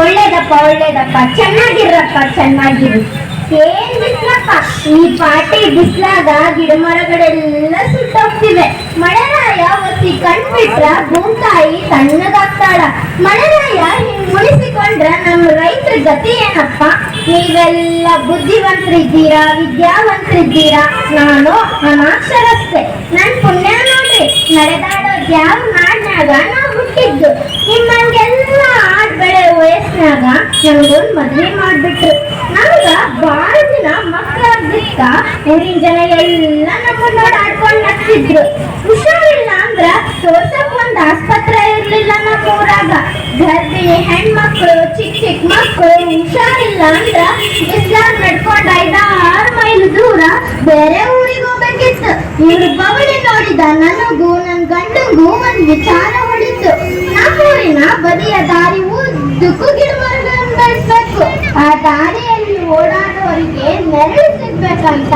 ಒಳ್ಳೇದಪ್ಪ ಒಳ್ಳೇದಪ್ಪ, ಚೆನ್ನಾಗಿರಪ್ಪ ಚೆನ್ನಾಗಿರು. ಏನ್ ಬಿಸ್ಲಪ್ಪ, ಈ ಪಾಟಿ ಬಿಸ್ಲಾಗ ಗಿಡ ಮರಗಳೆಲ್ಲ ಸುಟ್ಟೋಗ್ತಿವೆ. ಮಳೆರಾಯ ಒತ್ತಿ ಕಣ್ಬಿಟ್ರ ಭೂತಾಯಿ ತಣ್ಣಗಾಗ್ತಾಳ. ಮಳೆರಾಯ ಹಿಂಗ್ ಮುಳಿಸಿಕೊಂಡ್ರ ನಮ್ಮ ರೈತರ ಗತಿ ಏನಪ್ಪ? ನೀವೆಲ್ಲ ಬುದ್ಧಿವಂತರಿದ್ದೀರಾ, ವಿದ್ಯಾವಂತರಿದ್ದೀರಾ, ನಾನು ಅನಾಕ್ಷರಸ್ಥೆ. ನನ್ ಪುಣ್ಯ ನೋಡ್ರಿ, ನಡೆದಾಡೋದ್ ಯಾವ ನಾಡ್ನಾಗ ನಾವು ಹುಟ್ಟಿದ್ದು. ನಿಮ್ಮಂಗೆಲ್ಲ ಆಡ್ ಬೆಳೆ ವಯಸ್ಸಿನಾಗ ನಮ್ಗೊಂದು ಮದ್ವೆ ಮಾಡ್ಬಿಟ್ರು. ನಮ್ಗ ಬಾಳ ದಿನ ಮಕ್ಕಳಾಗ್ದಿಕ್ಕ ಊರಿನ ಜನ ಎಲ್ಲ ನಮ್ಮನ್ನ ನೋಡಿ ಆಡ್ಕೊಂಡ್ ನಗ್ತಿದ್ರು. ಹುಷಾರಿಲ್ಲ ಅಂದ್ರ ತೋರ್ಸಕ್ ಒಂದ್ ಆಸ್ಪತ್ರೆ ಇರ್ಲಿಲ್ಲ ನಮ್ಮ ಊರಾಗ. ಗರ್ಭಿಣಿ ಹೆಣ್ಮಕ್ಳು, ಚಿಕ್ಕ ಮಕ್ಕಳು ಹುಷಾರಿಲ್ಲ ಅಂದ್ರ ಬಿಸ್ಲಾಗ್ ನಡ್ಕೊಂಡ್ 5-6 ಮೈಲ್ ದೂರ ಬೇರೆ ಊರಿಗೆ ಹೋಗ್ಬೇಕಿತ್ತು. ಇವ್ರ ಬವಳಿ ನೋಡಿದ ನನಗೂ ನನ್ ಗಂಡಂಗೂ ಒಂದ್ ವಿಚಾರ ಹೊಡಿತು. ನಮ್ಮೂರಿನ ಬದಿಯ ದಾರಿ ಉದ್ದಕ್ಕೂ ಗಿಡ ಮರಗಳನ್ನು ಬೆಳೆಸ್ಬೇಕು. ಆ ದಾರಿಯಲ್ಲಿ ಓಡಾಡೋರಿಗೆ ನೆರಳು ಸಿಗ್ಬೇಕಂತ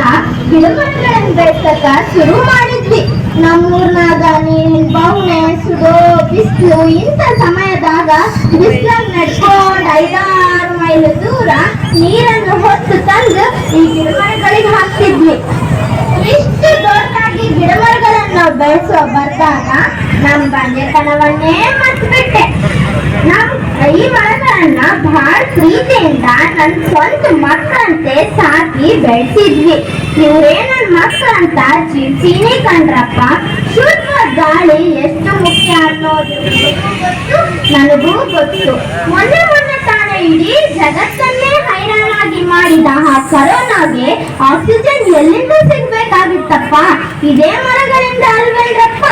ಗಿಡ ಮರಗಳನ್ನು ಬೆಳೆಸಕ ಶುರು ಮಾಡಿದ್ವಿ. ನಮ್ಮೂರ್ನಾಗ ನೀರಿನ ಬವಣೆ, ಸುಡೋ ಬಿಸಿಲು, ಇಂಥ ಸಮಯದಾಗ ಬಿಸಿಲಾಗ ನಡ್ಕೊಂಡು 5-6 ಮೈಲ್ ದೂರ ನೀರನ್ನು ಹೊತ್ತು ತಂದು ಈ ಗಿಡ ಮರಗಳಿಗೆ ಹಾಕ್ತಿದ್ವಿ. ಇಷ್ಟು ದೊಡ್ಡದಾಗಿ ಗಿಡ ಮರಗಳನ್ನು ನಾವು ಬೆಳೆಸೋ ಬರ್ದಾಗ ನಮ್ಮ ಬಂಜೆತನವನ್ನೇ ಮರ್ತ್ಬಿಟ್ಟೆ. ಈ ಮರಗಳನ್ನ ಬಹಳ ಪ್ರೀತಿಯಿಂದ ನನ್ನ ಸ್ವಂತ ಮಕ್ಕಳಂತೆ ಸಾಕಿ ಬೆಳೆಸಿದ್ವಿ. ಇವರೇ ನನ್ನ ಮಕ್ಕಳಂತ ಜೀವಿಸೀನೇ ಕಂಡ್ರಪ್ಪ. ಶುದ್ಧ ಗಾಳಿ ಎಷ್ಟು ಮುಖ್ಯ ಅನ್ನೋದು ಗೊತ್ತು, ನನಗೂ ಗೊತ್ತು. ಮೊನ್ನೆ ತಾನೇ ಇಡೀ ಜಗತ್ತನ್ನೇ ಹೈರಾಣಾಗಿ ಮಾಡಿದ ಆ ಕರೋನಾಗೆ ಆಕ್ಸಿಜನ್ ಎಲ್ಲಿಂದ ಸಿಗ್ಬೇಕಾಗಿತ್ತಪ್ಪ? ಇದೇ ಮರಗಳಿಂದ ಅಲ್ವೇನ್ರಪ್ಪ?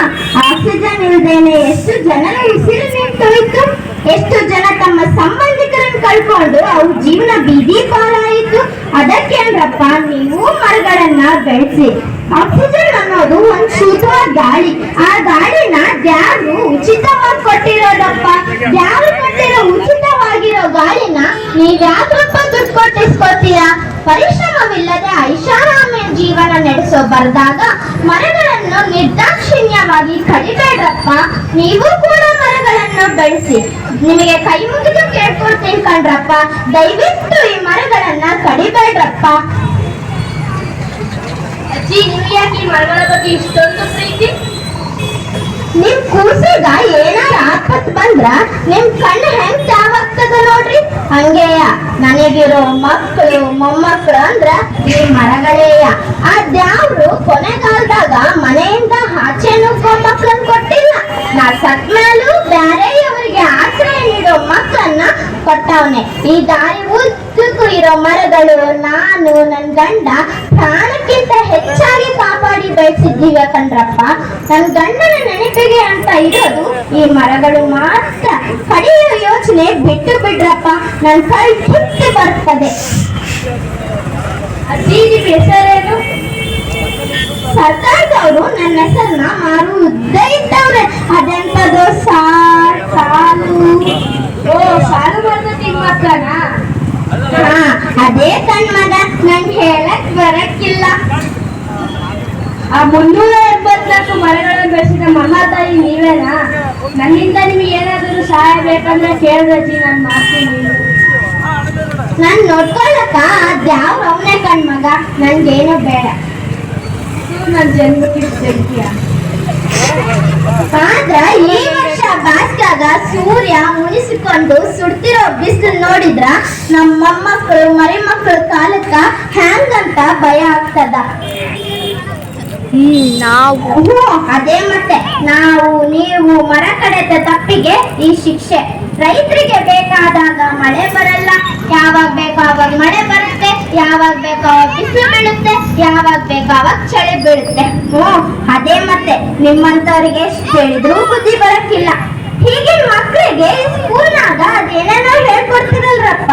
ಆಕ್ಸಿಜನ್ ಇಲ್ದೇನೆ ಎಷ್ಟು ಜನರ ಉಸಿರು ನಿಂತೋಯ್ತು, ಎಷ್ಟು ಜನ ತಮ್ಮ ಸಂಬಂಧಿಕರನ್ನು ಕಳ್ಕೊಂಡು ಅವ್ರ ಜೀವನ ಬೀದಿ ಪಾಲಾಯಿತು. ಅದಕ್ಕೇನ್ರಪ್ಪ ನೀವು ಮರಗಳನ್ನ ಬೆಳೆಸಿ. ಆಕ್ಸಿಜನ್ ಅನ್ನೋದು ಒಂದು ಶುದ್ಧವಾದ ಗಾಳಿ. ಆ ಗಾಳಿನ ಯಾರು ಉಚಿತವಾಗಿ ಕೊಟ್ಟಿರೋದಪ್ಪ? ಯಾರು ಕೊಟ್ಟಿರೋ ಉಚಿತವಾಗಿರೋ ಗಾಳಿನ ನೀವ್ಯಾಕ್ರಪ್ಪ ದುಡ್ಡು ಕೊಟ್ಟಿಸ್ಕೊತೀರಾ? ಪರಿಶ್ರಮವಿಲ್ಲದೆ ಐಷಾರಾಮಿ ಜೀವನ ನಡೆಸೋ ಬರ್ದಾಗ ಮರಗಳನ್ನು ನಿರ್ದಾಕ್ಷಿಣ್ಯವಾಗಿ ಕಡಿಬೇಡ್ರಪ್ಪ. ನೀವು ಕೂಡ ಮರಗಳನ್ನು ಬೆಳೆಸಿ. ನಿಮಗೆ ಕೈ ಮುಗಿದು ಕೇಳ್ಕೊಳ್ತೀನಿ ಕಣ್ರಪ್ಪ, ದಯವಿಟ್ಟು ಈ ಮರಗಳನ್ನ ಕಡಿಬೇಡ್ರಪ್ಪ. ಅಜ್ಜಿ, ನಿಮ್ಗೆ ಯಾಕೆ ಈ ಮರಗಳ ಬಗ್ಗೆ ಇಷ್ಟೊಂದು ಪ್ರೀತಿ? ನಿಮ್ ಕೂಸಿಗ ಏನಾರ ಆಪತ್ ಬಂದ್ರ ನಿಮ್ ಕಣ್ಣು ಹೆಂಗ್ ಚಾವಾಗ್ತದ ನೋಡ್ರಿ. ಹಂಗೆಯ ನನಗಿರೋ ಮಕ್ಕಳು ಮೊಮ್ಮಕ್ಕಳು ಅಂದ್ರ ಈ ಮರಗಳೇಯ. ಅದ್ಯಾವ್ರು ಕೊನೆಗಾಲದಾಗ ಮನೆಯಿಂದ ಆಚೆ ನುಗ್ಗೋ ಮಕ್ಕಳನ್ನ ಕೊಟ್ಟಿಲ್ಲ. ನಾ ಸತ್ ಮೇಲೂ ಬ್ಯಾರೆಯವರಿಗೆ ಆಶ್ರಯ ನೀಡೋ ಮಕ್ಕಳನ್ನ ಕೊಟ್ಟವನೆ. ಈ ದಾರಿ ಉದ್ದಕ್ಕೂ ಇರೋ ಮರಗಳು ನಾನು ನನ್ ಗಂಡ ಪ್ರಾಣಕ್ಕಿಂತ ಹೆಚ್ಚಾಗಿ ಕಾಪಾಡಿ ಬೆಳೆಸಿದ್ದೀವಿ ಕಣ್ರಪ್ಪ. ನನ್ ಗಂಡನ ನೆನಪಿಗೆ ಅಂತ ಇರೋದು ಈ ಮರಗಳು ಮಾತ್ರ. ಕಡಿಯೋ ಯೋಚನೆ ಬಿಟ್ಟು ಬಿಡ್ರಪ್ಪ, ನನ್ ಕೈ ಕಿತ್ತು ಬರ್ತದೆ. ಅಜ್ಜಿ, ನಿಮ್ ಹೆಸರೇನು? ಸರ್ಕಾರದವರು ನನ್ನ ಹೆಸರನ್ನ ಮಾರು ಉದ್ದ ಇಟ್ಟವ್ರೆ. ಅದೆಂತದು ಸಾಲು. ಓ, ಸಾಲು ಮರದ ನಿಮ್ಮ ಮಕ್ಕಳನ? ಹಾ, ಅದೇ ಕಣ್ಮಗ. ನನ್ ಹೇಳಕ್ ಬರಕ್ಕಿಲ್ಲ. ಆ 384 ಮರಗಳನ್ನು ಬೆಳೆಸಿದ ಮಹಾತಾಯಿ ನೀವೇನಾ? ನನ್ನಿಂದ ನಿಮ್ಗೆ ಏನಾದರೂ ಸಹಾಯ ಬೇಕಂದ್ರೆ ಕೇಳಿದ್ರಜ್ಜಿ, ನಾನು ಮಾಡ್ತೀನಿ. ನಾನ್ ನೋಡ್ಕೊಳ್ಳಕ ಅದ್ಯಾವ ಅವನೇ ಕಣ್ಮಗ, ನನ್ಗೇನು ಬೇಡ. ನನ್ನ ಜನ್ಮಕ್ಕೆ ಆದ್ರ ಈ ವರ್ಷ ಬ್ಯಾಸ್ಗಾಗ ಸೂರ್ಯ ಮುನಿಸಿಕೊಂಡು ಸುಡ್ತಿರೋ ಬಿಸಿಲು ನೋಡಿದ್ರ ನಮ್ಮ ಮೊಮ್ಮಕ್ಕಳು ಮರಿ ಮಕ್ಕಳ ಕಾಲಕ್ಕ ಹ್ಯಾಂಗಂತ ಭಯ ಆಗ್ತದ. ಅದೇ ಮತ್ತೆ ನಾವು ನೀವು ಮರ ಕಡೆದ ತಪ್ಪಿಗೆ ಈ ಶಿಕ್ಷೆ. ರೈತರಿಗೆ ಬೇಕಾದಾಗ ಮಳೆ ಬರಲ್ಲ, ಯಾವಾಗ ಬೇಕೋ ಆವಾಗ ಮಳೆ ಬರುತ್ತೆ, ಯಾವಾಗ ಬೇಕೋ ಆವಾಗ ಬಿಸಿಲು ಬೀಳುತ್ತೆ, ಯಾವಾಗ ಬೇಕೋ ಆವಾಗ ಚಳಿ ಬೀಳುತ್ತೆ. ಅದೇ ಮತ್ತೆ ನಿಮ್ಮಂತವ್ರಿಗೆ ಹೇಳಿದ್ರೂ ಬುದ್ಧಿ ಬರಕ್ಕಿಲ್ಲ. ಹೀಗಿನ ಮಕ್ಕಳಿಗೆ ಸ್ಕೂಲ್ನಾಗ ಅದೇನೇನೋ ಹೇಳ್ಕೊಡ್ತಿರಲ್ರಪ್ಪ.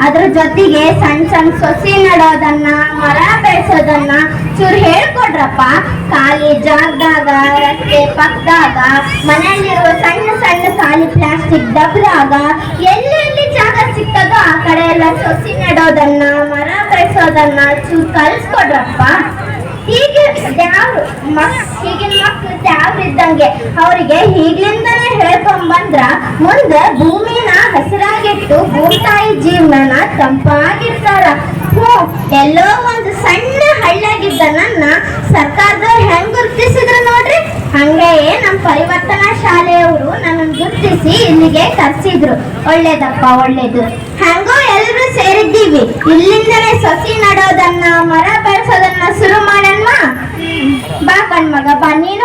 ಅದ್ರ ಜೊತೆಗೆ ಸಣ್ಣ ಸಣ್ಣ ಸೊಸಿ ನಡೋದನ್ನ, ಮರ ಬೆಳೆಸೋದನ್ನ ಚೂರು ಹೇಳ್ಕೊಡ್ರಪ್ಪ. ಖಾಲಿ ಜಾಗದಾಗ, ರಸ್ತೆ ಪಕ್ಕದಾಗ, ಮನೆಯಲ್ಲಿರುವ ಸಣ್ಣ ಸಣ್ಣ ಖಾಲಿ ಪ್ಲಾಸ್ಟಿಕ್ ಡಬ್ದಾಗ ಎಲ್ಲೆಲ್ಲಿ ಜಾಗ ಸಿಗ್ತದೋ ಆ ಕಡೆ ಎಲ್ಲ ಸೊಸಿ ನೆಡೋದನ್ನ, ಮರ ಬೆಳೆಸೋದನ್ನ ಚೂರು ಕಲಿಸ್ಕೊಡ್ರಪ್ಪ. ಹೀಗೆ ಈಗಿನ ಮಕ್ಳು ತ್ಯಾವ್ರು ಇದ್ದಂಗೆ ಅವ್ರಿಗೆ ಈಗ್ಲಿಂದನೇ ಹೇಳ್ಕೊಂಬಂದ್ರ ಮುಂದೆ ಭೂಮಿನ ಹಸಿರಾಗಿಟ್ಟು ಭೂತಾಯಿ ಜೀವನ ತಂಪಾಗಿರ್ತಾರ. ಎಲ್ಲೋ ಒಂದು ಸಣ್ಣ ಹಳ್ಳಿಯಾಗಿದ್ದ ನನ್ನ ಸರ್ಕಾರದವ್ರು ಹೆಂಗ್ ಗುರುತಿಸಿದ್ರು ನೋಡ್ರಿ. ಹಂಗೆಯೇ ನಮ್ಮ ಪರಿವರ್ತನಾ ಶಾಲೆಯವರು ನನ್ನನ್ನು ಗುರುತಿಸಿ ಇಲ್ಲಿಗೆ ಕರ್ಸಿದ್ರು. ಒಳ್ಳೇದಪ್ಪ ಒಳ್ಳೇದು. ಹೆಂಗೋ ಎಲ್ಲರೂ ಸೇರಿದ್ದೀವಿ. ಇಲ್ಲಿಂದಲೇ ಸಸಿ ನಡೋದನ್ನ ಮರ ಬೆಳೆಸೋದನ್ನ ಶುರು ಮಾಡಣ್ವಾ. ಬಾ ಕಣ್ಮಗ ಬಾ, ನೀನು